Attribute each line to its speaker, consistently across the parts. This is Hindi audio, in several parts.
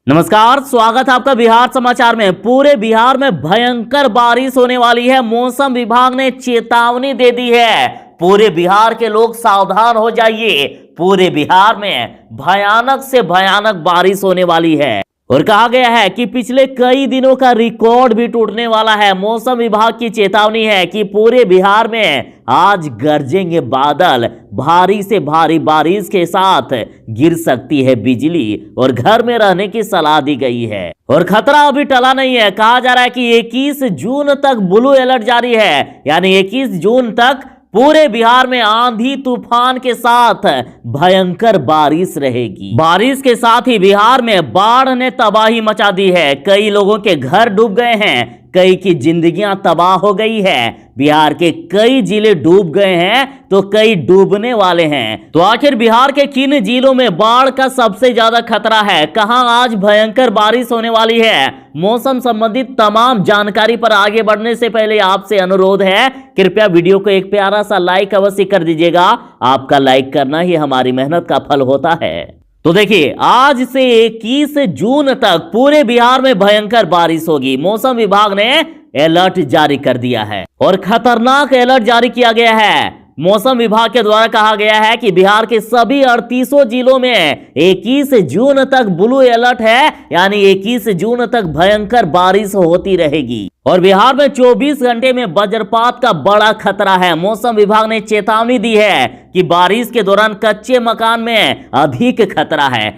Speaker 1: नमस्कार, स्वागत है आपका बिहार समाचार में। पूरे बिहार में भयंकर बारिश होने वाली है। मौसम विभाग ने चेतावनी दे दी है। पूरे बिहार के लोग सावधान हो जाइए। पूरे बिहार में भयानक से भयानक बारिश होने वाली है और कहा गया है कि पिछले कई दिनों का रिकॉर्ड भी टूटने वाला है। मौसम विभाग की चेतावनी है कि पूरे बिहार में आज गरजेंगे बादल, भारी से भारी बारिश के साथ गिर सकती है बिजली और घर में रहने की सलाह दी गई है। और खतरा अभी टला नहीं है। कहा जा रहा है कि 21 जून तक ब्लू अलर्ट जारी है, यानी 21 जून तक पूरे बिहार में आंधी तूफान के साथ भयंकर बारिश रहेगी। बारिश के साथ ही बिहार में बाढ़ ने तबाही मचा दी है। कई लोगों के घर डूब गए हैं, कई की जिंदगियां तबाह हो गई है। बिहार के कई जिले डूब गए हैं तो कई डूबने वाले हैं। तो आखिर बिहार के किन जिलों में बाढ़ का सबसे ज्यादा खतरा है, कहां आज भयंकर बारिश होने वाली है, मौसम संबंधित तमाम जानकारी पर आगे बढ़ने से पहले आपसे अनुरोध है, कृपया वीडियो को एक प्यारा सा लाइक अवश्य कर दीजिएगा। आपका लाइक करना ही हमारी मेहनत का फल होता है। तो देखिए, आज से 21 जून तक पूरे बिहार में भयंकर बारिश होगी। मौसम विभाग ने अलर्ट जारी कर दिया है और खतरनाक अलर्ट जारी किया गया है। मौसम विभाग के द्वारा कहा गया है कि बिहार के सभी 38 जिलों में 21 जून तक ब्लू अलर्ट है, यानी 21 जून तक भयंकर बारिश होती रहेगी और बिहार में 24 घंटे में वज्रपात का बड़ा खतरा है। मौसम विभाग ने चेतावनी दी है कि बारिश के दौरान कच्चे मकान में अधिक खतरा है,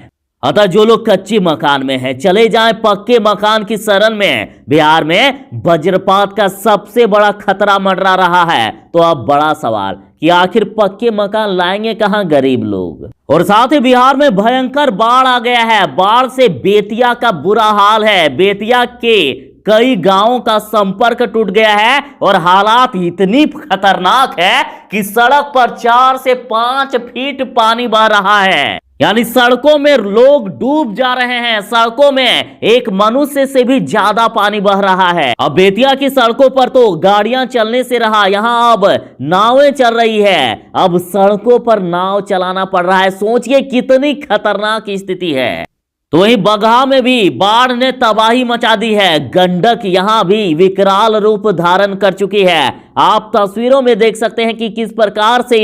Speaker 1: अतः जो लोग कच्चे मकान में हैं चले जाएं पक्के मकान की शरण में। बिहार में वज्रपात का सबसे बड़ा खतरा मंडरा रहा है। तो अब बड़ा सवाल कि आखिर पक्के मकान लाएंगे कहां गरीब लोग। और साथ ही बिहार में भयंकर बाढ़ आ गया है। बाढ़ से बेतिया का बुरा हाल है। बेतिया के कई गांवों का संपर्क टूट गया है और हालात इतनी खतरनाक है कि सड़क पर 4 से 5 फीट पानी बह रहा है, यानी सड़कों में लोग डूब जा रहे हैं। सड़कों में एक मनुष्य से भी ज्यादा पानी बह रहा है। अब बेतिया की सड़कों पर तो गाड़ियां चलने से रहा, यहां अब नावें चल रही है। अब सड़कों पर नाव चलाना पड़ रहा है। सोचिए कितनी खतरनाक स्थिति है। तो वहीं बगहा में भी बाढ़ ने तबाही मचा दी है। गंडक यहां भी विकराल रूप धारण कर चुकी है। आप तस्वीरों में देख सकते हैं कि किस प्रकार से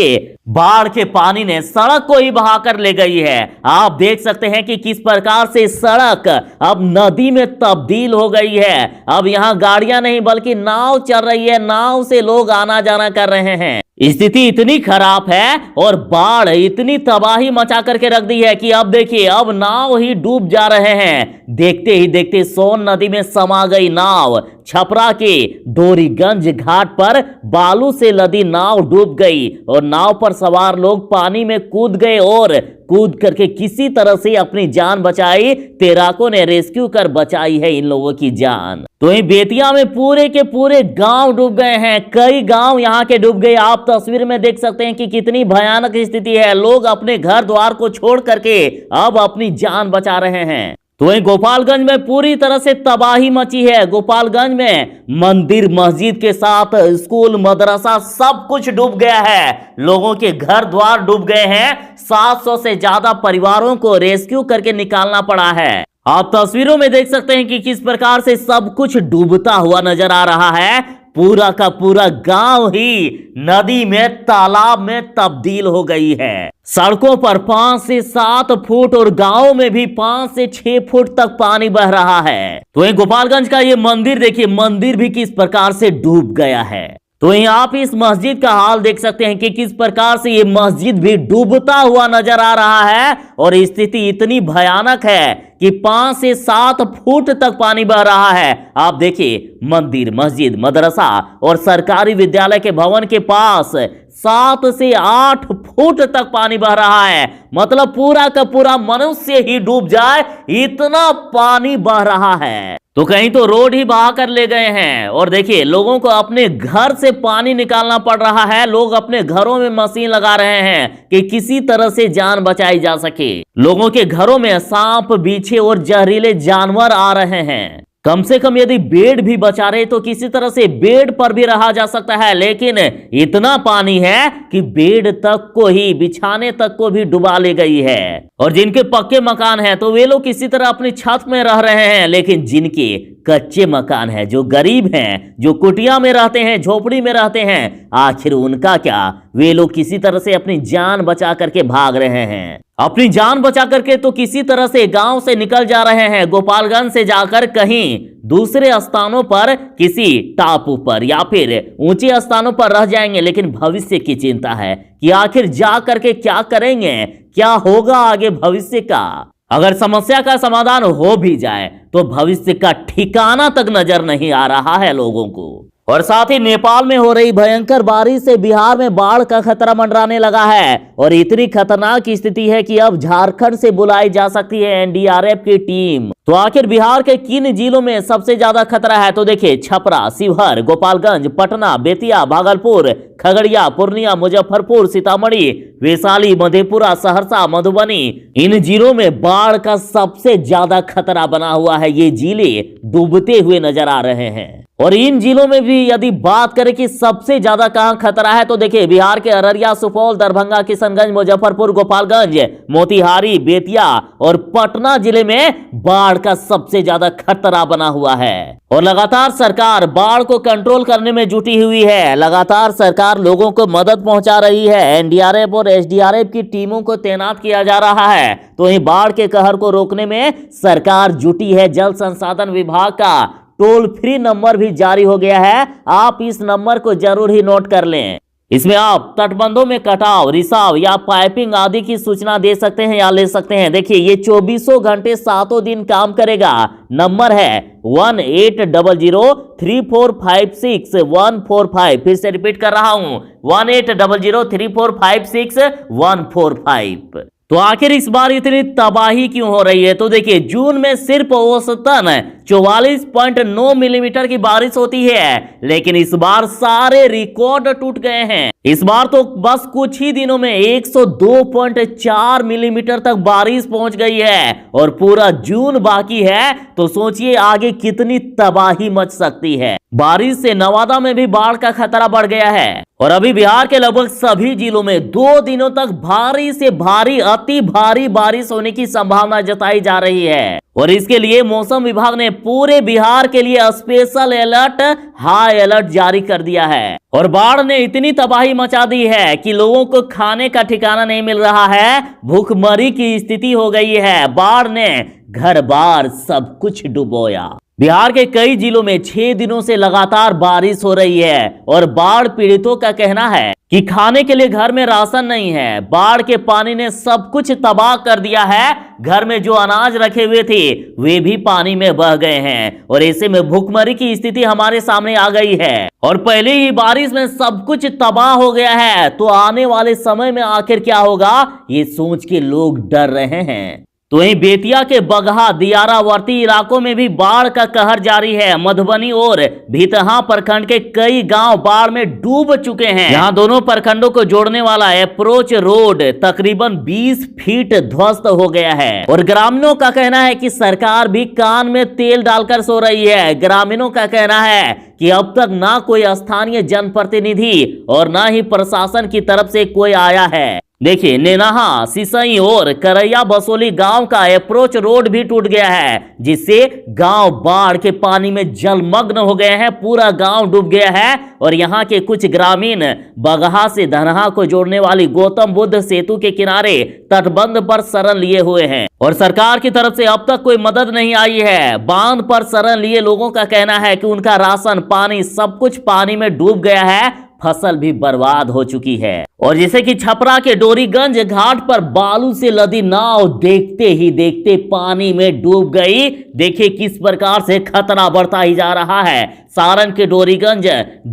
Speaker 1: बाढ़ के पानी ने सड़क को ही बहाकर ले गई है। आप देख सकते हैं कि किस प्रकार से सड़क अब नदी में तब्दील हो गई है। अब यहां गाड़ियां नहीं बल्कि नाव चल रही है। नाव से लोग आना जाना कर रहे हैं। स्थिति इतनी खराब है और बाढ़ इतनी तबाही मचा करके रख दी है कि अब देखिए, अब नाव ही डूब जा रहे हैं। देखते ही देखते सोन नदी में समा गई नाव। छपरा के डोरीगंज घाट पर बालू से लदी नाव डूब गई और नाव पर सवार लोग पानी में कूद गए और कूद करके किसी तरह से अपनी जान बचाई। तैराकों ने रेस्क्यू कर बचाई है इन लोगों की जान। तो वहीं बेतिया में पूरे के पूरे गांव डूब गए हैं। कई गांव यहां के डूब गए। आप तस्वीर में देख सकते हैं कि कितनी भयानक स्थिति है। लोग अपने घर द्वार को छोड़ करके अब अपनी जान बचा रहे हैं। तो वहीं गोपालगंज में पूरी तरह से तबाही मची है। गोपालगंज में मंदिर, मस्जिद के साथ स्कूल, मदरसा सब कुछ डूब गया है। लोगों के घर द्वार डूब गए हैं। 700 से ज्यादा परिवारों को रेस्क्यू करके निकालना पड़ा है। आप तस्वीरों में देख सकते हैं कि किस प्रकार से सब कुछ डूबता हुआ नजर आ रहा है। पूरा का पूरा गांव ही नदी में, तालाब में तब्दील हो गई है। सड़कों पर 5 से 7 फुट और गांव में भी 5 से 6 फुट तक पानी बह रहा है। तो वहीं गोपालगंज का ये मंदिर देखिए, मंदिर भी किस प्रकार से डूब गया है। तो यहीं आप इस मस्जिद का हाल देख सकते हैं कि किस प्रकार से ये मस्जिद भी डूबता हुआ नजर आ रहा है और स्थिति इतनी भयानक है कि 5 से 7 फुट तक पानी बह रहा है। आप देखिए, मंदिर, मस्जिद, मदरसा और सरकारी विद्यालय के भवन के पास 7 से 8 फुट तक पानी बह रहा है। मतलब पूरा का पूरा मनुष्य ही डूब जाए, इतना पानी बह रहा है। तो कहीं तो रोड ही बहा कर ले गए हैं। और देखिए, लोगों को अपने घर से पानी निकालना पड़ रहा है। लोग अपने घरों में मशीन लगा रहे हैं कि किसी तरह से जान बचाई जा सके। लोगों के घरों में सांप, बीछे और जहरीले जानवर आ रहे हैं। कम से कम यदि बेड भी बचा रहे तो किसी तरह से बेड पर भी रहा जा सकता है, लेकिन इतना पानी है कि बेड तक को ही, बिछाने तक को भी डुबा ले गई है। और जिनके पक्के मकान हैं तो वे लोग किसी तरह अपनी छत में रह रहे हैं, लेकिन जिनके कच्चे मकान हैं, जो गरीब हैं, जो कुटिया में रहते हैं, झोपड़ी में रहते हैं, आखिर उनका क्या? वे लोग किसी तरह से अपनी जान बचा करके भाग रहे हैं। अपनी जान बचा करके तो किसी तरह से गांव से निकल जा रहे हैं, गोपालगंज से जाकर कहीं दूसरे स्थानों पर, किसी टापू पर या फिर ऊंचे स्थानों पर रह जाएंगे। लेकिन भविष्य की चिंता है कि आखिर जा करके क्या करेंगे, क्या होगा आगे भविष्य का। अगर समस्या का समाधान हो भी जाए तो भविष्य का ठिकाना तक नजर नहीं आ रहा है लोगों को। और साथ ही नेपाल में हो रही भयंकर बारिश से बिहार में बाढ़ का खतरा मंडराने लगा है और इतनी खतरनाक स्थिति है कि अब झारखंड से बुलाई जा सकती है एनडीआरएफ की टीम। तो आखिर बिहार के किन जिलों में सबसे ज्यादा खतरा है? तो देखिए, छपरा, शिवहर, गोपालगंज, पटना, बेतिया, भागलपुर, खगड़िया, पूर्णिया, मुजफ्फरपुर, सीतामढ़ी, वैशाली, मधेपुरा, सहरसा, मधुबनी, इन जिलों में बाढ़ का सबसे ज्यादा खतरा बना हुआ है। ये जिले डूबते हुए नजर आ रहे हैं। और इन जिलों में भी यदि बात करें कि सबसे ज्यादा कहां खतरा है तो देखिए, बिहार के अररिया, सुपौल, दरभंगा, किशनगंज, मुजफ्फरपुर, गोपालगंज, मोतिहारी, बेतिया और पटना जिले में बाढ़ का सबसे ज्यादा खतरा बना हुआ है। और लगातार सरकार बाढ़ को कंट्रोल करने में जुटी हुई है। लगातार सरकार लोगों को मदद पहुंचा रही है। एनडीआरएफ और एसडीआरएफ की टीमों को तैनात किया जा रहा है। तो वहीं बाढ़ के कहर को रोकने में सरकार जुटी है। जल संसाधन विभाग का टोल फ्री नंबर भी जारी हो गया है, आप इस नंबर को जरूर ही नोट कर लें। इसमें आप तटबंधों में कटाव, रिसाव या पाइपिंग आदि की सूचना दे सकते हैं या ले सकते हैं। देखिए, ये 24 घंटे 7 दिन काम करेगा। नंबर है 18003456 फिर से रिपीट कर रहा हूं, 18003456 तो आखिर इस बार इतनी तबाही क्यों हो रही है? तो देखिए, जून में सिर्फ औसतन 44.9 मिलीमीटर की बारिश होती है, लेकिन इस बार सारे रिकॉर्ड टूट गए हैं। इस बार तो बस कुछ ही दिनों में 102.4 मिलीमीटर तक बारिश पहुंच गई है और पूरा जून बाकी है। तो सोचिए आगे कितनी तबाही मच सकती है। बारिश से नवादा में भी बाढ़ का खतरा बढ़ गया है और अभी बिहार के लगभग सभी जिलों में 2 दिनों तक भारी से भारी, अति भारी बारिश होने की संभावना जताई जा रही है। और इसके लिए मौसम विभाग ने पूरे बिहार के लिए स्पेशल अलर्ट, हाई अलर्ट जारी कर दिया है। और बाढ़ ने इतनी तबाही मचा दी है कि लोगों को खाने का ठिकाना नहीं मिल रहा है, भूखमरी की स्थिति हो गई है। बाढ़ ने घर बार सब कुछ डुबोया। बिहार के कई जिलों में 6 दिनों से लगातार बारिश हो रही है और बाढ़ पीड़ितों का कहना है कि खाने के लिए घर में राशन नहीं है। बाढ़ के पानी ने सब कुछ तबाह कर दिया है। घर में जो अनाज रखे हुए थे वे भी पानी में बह गए हैं और ऐसे में भूखमरी की स्थिति हमारे सामने आ गई है। और पहले ही बारिश में सब कुछ तबाह हो गया है, तो आने वाले समय में आखिर क्या होगा, ये सोच के लोग डर रहे हैं। तो वहीं बेतिया के बगहा, दियारावर्ती इलाकों में भी बाढ़ का कहर जारी है। मधुबनी और भितहा प्रखंड के कई गांव बाढ़ में डूब चुके हैं। यहाँ दोनों प्रखंडों को जोड़ने वाला अप्रोच रोड तकरीबन 20 फीट ध्वस्त हो गया है और ग्रामीणों का कहना है कि सरकार भी कान में तेल डालकर सो रही है। ग्रामीणों का कहना है कि अब तक ना कोई स्थानीय जनप्रतिनिधि और ना ही प्रशासन की तरफ से कोई आया है। देखिए, नेनाहा, सिसई और करैया बसोली गांव का अप्रोच रोड भी टूट गया है, जिससे गांव बाढ़ के पानी में जलमग्न हो गए हैं। पूरा गांव डूब गया है और यहां के कुछ ग्रामीण बगहा से धनहा को जोड़ने वाली गौतम बुद्ध सेतु के किनारे तटबंध पर शरण लिए हुए हैं और सरकार की तरफ से अब तक कोई मदद नहीं आई है। बांध पर शरण लिए लोगों का कहना है कि उनका राशन, पानी, सब कुछ पानी में डूब गया है। फसल भी बर्बाद हो चुकी है। और जैसे कि छपरा के डोरीगंज घाट पर बालू से लदी नाव देखते ही देखते पानी में डूब गई। देखिए किस प्रकार से खतरा बढ़ता ही जा रहा है। सारण के डोरीगंज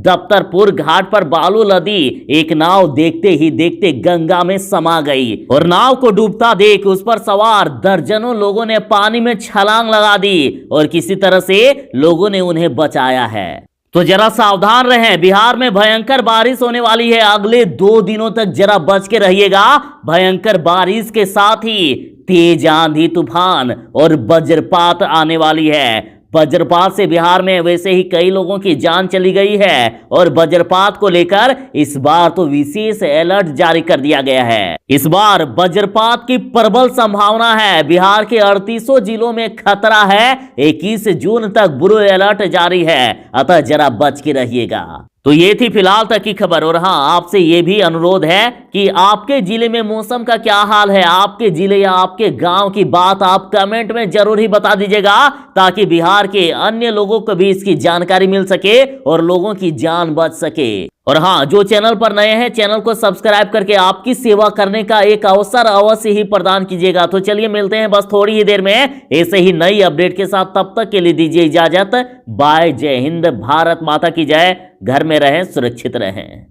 Speaker 1: दफ्तरपुर घाट पर बालू लदी एक नाव देखते ही देखते गंगा में समा गई और नाव को डूबता देख उस पर सवार दर्जनों लोगों ने पानी में छलांग लगा दी और किसी तरह से लोगों ने उन्हें बचाया है। तो जरा सावधान रहें, बिहार में भयंकर बारिश होने वाली है। अगले 2 दिनों तक जरा बच के रहिएगा। भयंकर बारिश के साथ ही तेज आंधी, तूफान और वज्रपात आने वाली है। वज्रपात से बिहार में वैसे ही कई लोगों की जान चली गई है और वज्रपात को लेकर इस बार तो विशेष अलर्ट जारी कर दिया गया है। इस बार वज्रपात की प्रबल संभावना है। बिहार के 38 जिलों में खतरा है। 21 जून तक ब्लू अलर्ट जारी है, अतः जरा बच के रहिएगा। तो ये थी फिलहाल तक की खबर। और हाँ, आपसे ये भी अनुरोध है कि आपके जिले में मौसम का क्या हाल है, आपके जिले या आपके गांव की बात आप कमेंट में जरूर ही बता दीजिएगा, ताकि बिहार के अन्य लोगों को भी इसकी जानकारी मिल सके और लोगों की जान बच सके। और हाँ, जो चैनल पर नए हैं, चैनल को सब्सक्राइब करके आपकी सेवा करने का एक अवसर अवश्य ही प्रदान कीजिएगा। तो चलिए मिलते हैं बस थोड़ी ही देर में ऐसे ही नई अपडेट के साथ। तब तक के लिए दीजिए इजाजत। बाय। जय हिंद। भारत माता की जय। घर में रहें, सुरक्षित रहें।